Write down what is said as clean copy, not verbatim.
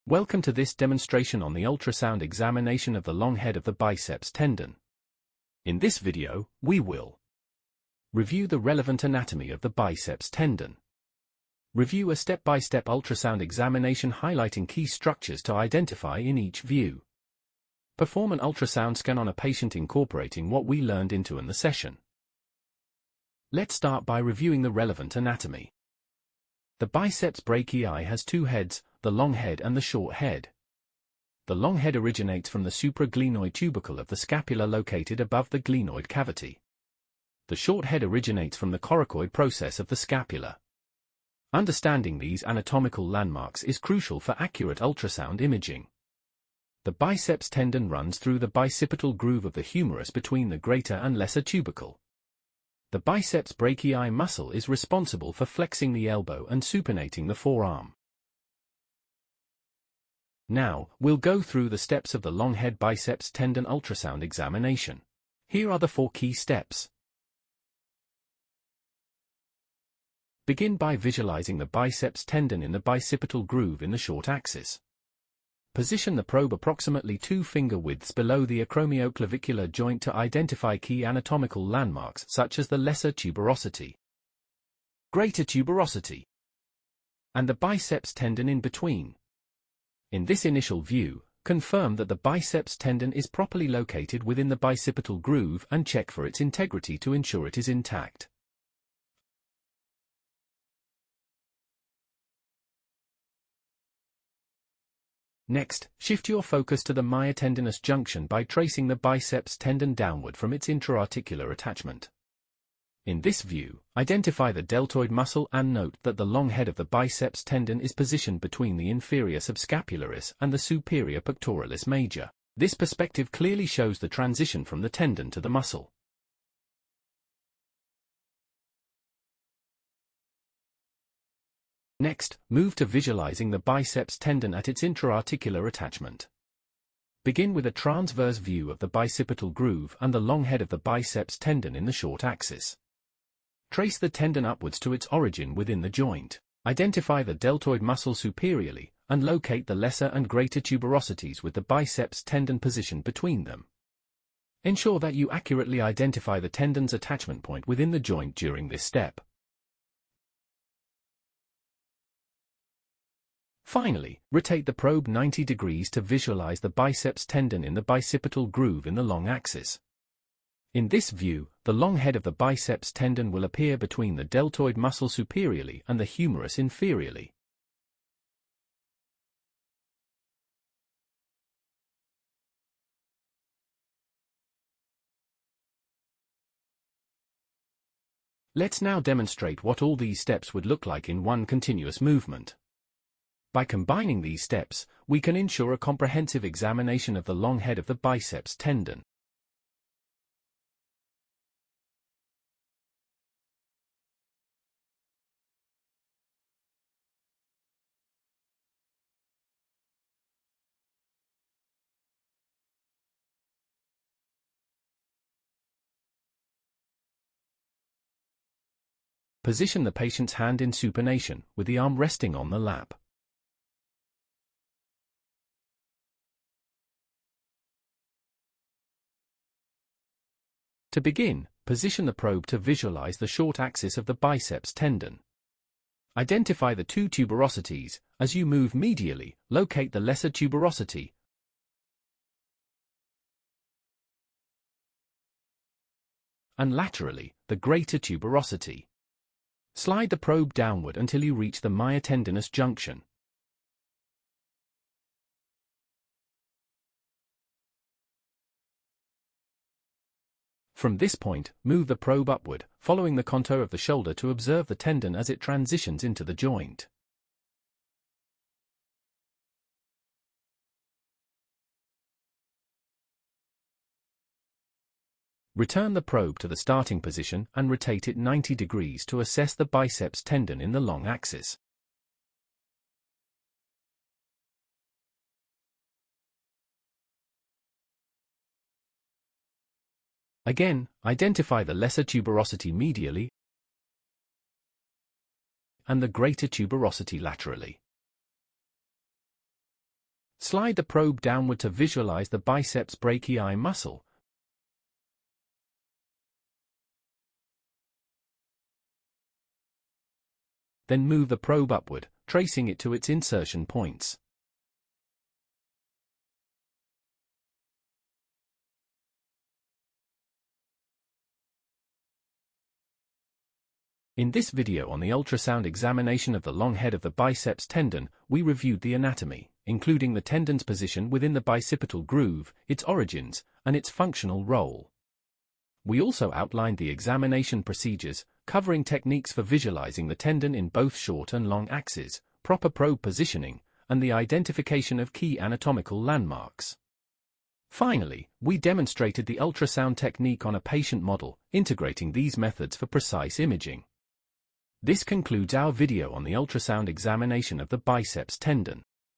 Welcome to this demonstration on the ultrasound examination of the long head of the biceps tendon. In this video, we will review the relevant anatomy of the biceps tendon, review a step-by-step ultrasound examination highlighting key structures to identify in each view, perform an ultrasound scan on a patient incorporating what we learned into the session. Let's start by reviewing the relevant anatomy. The biceps brachii has two heads, the long head and the short head. The long head originates from the supraglenoid tubercle of the scapula located above the glenoid cavity. The short head originates from the coracoid process of the scapula. Understanding these anatomical landmarks is crucial for accurate ultrasound imaging. The biceps tendon runs through the bicipital groove of the humerus between the greater and lesser tubercle. The biceps brachii muscle is responsible for flexing the elbow and supinating the forearm. Now, we'll go through the steps of the long head biceps tendon ultrasound examination. Here are the 4 key steps. Begin by visualizing the biceps tendon in the bicipital groove in the short axis. Position the probe approximately 2 finger widths below the acromioclavicular joint to identify key anatomical landmarks such as the lesser tuberosity, greater tuberosity, and the biceps tendon in between. In this initial view, confirm that the biceps tendon is properly located within the bicipital groove and check for its integrity to ensure it is intact. Next, shift your focus to the myotendinous junction by tracing the biceps tendon downward from its intra-articular attachment. In this view, identify the deltoid muscle and note that the long head of the biceps tendon is positioned between the inferior subscapularis and the superior pectoralis major. This perspective clearly shows the transition from the tendon to the muscle. Next, move to visualizing the biceps tendon at its intra-articular attachment. Begin with a transverse view of the bicipital groove and the long head of the biceps tendon in the short axis. Trace the tendon upwards to its origin within the joint. Identify the deltoid muscle superiorly, and locate the lesser and greater tuberosities with the biceps tendon positioned between them. Ensure that you accurately identify the tendon's attachment point within the joint during this step. Finally, rotate the probe 90 degrees to visualize the biceps tendon in the bicipital groove in the long axis. In this view, the long head of the biceps tendon will appear between the deltoid muscle superiorly and the humerus inferiorly. Let's now demonstrate what all these steps would look like in one continuous movement. By combining these steps, we can ensure a comprehensive examination of the long head of the biceps tendon. Position the patient's hand in supination, with the arm resting on the lap. To begin, position the probe to visualize the short axis of the biceps tendon. Identify the 2 tuberosities. As you move medially, locate the lesser tuberosity, and laterally, the greater tuberosity. Slide the probe downward until you reach the myotendinous junction. From this point, move the probe upward, following the contour of the shoulder to observe the tendon as it transitions into the joint. Return the probe to the starting position and rotate it 90 degrees to assess the biceps tendon in the long axis. Again, identify the lesser tuberosity medially and the greater tuberosity laterally. Slide the probe downward to visualize the biceps brachii muscle. Then move the probe upward, tracing it to its insertion points. In this video on the ultrasound examination of the long head of the biceps tendon, we reviewed the anatomy, including the tendon's position within the bicipital groove, its origins, and its functional role. We also outlined the examination procedures, covering techniques for visualizing the tendon in both short and long axes, proper probe positioning, and the identification of key anatomical landmarks. Finally, we demonstrated the ultrasound technique on a patient model, integrating these methods for precise imaging. This concludes our video on the ultrasound examination of the biceps tendon.